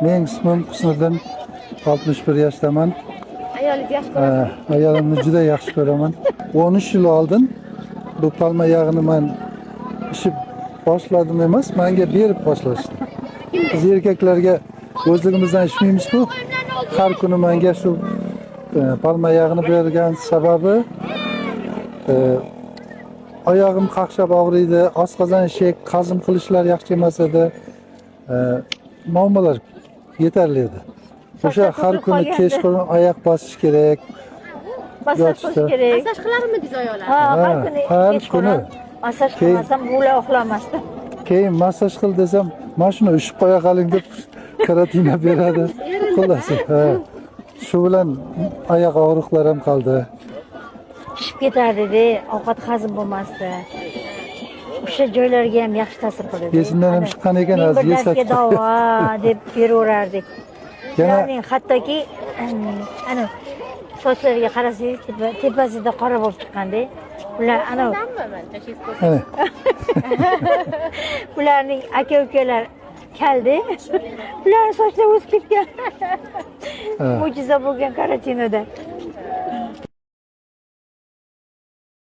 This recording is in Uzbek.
Men ismim Husniddin, 61 yoshdaman. Ayolingiz yaxshi ko'rasiz? Ayolimni juda yaxshi ko'raman. 13 yil oldin bu palma yog'ini men ishib boshladim emas, menga berib boshlashdi. Biz erkaklarga o'zligimizdan ishmaymiz-ku. Har kuni menga shu palma yog'ini bergan sababi oyog'im qaqshab og'riydi, osqozon shek, hazm qilishlar yaxshi emas edi. Muammolar yetarli edi. O'sha har kuni kechqurun oyoq bosish kerak. Masaj qilish kerak. Masaj qilarmidingiz ayollar? Ha, har kuni har kechqurun kuni. masaj qilmasam bo'la uxlamasdi. Keyin massaj qil desam, "Mana shuni ushib qo'ya qoling" deb karatina beradi. Xullas, shu bilan oyoq og'riqlar ham qoldi. Ishib ketardi, ovqat hazm bo'lmasdi. O'sha joylarga ham yaxshi ta'sir qiladi. Esimdan ham chiqqan ekan, hozir eslatib davo deb beraverardik. Yana Ularning hattoki ana sochlariga qarasangiz tepasida qora bo'lib chiqqanda, ular ana ularning aka-ukalar keldi. Ular sochlari o'sib ketgan. Mo'jiza bo'lgan karantinada.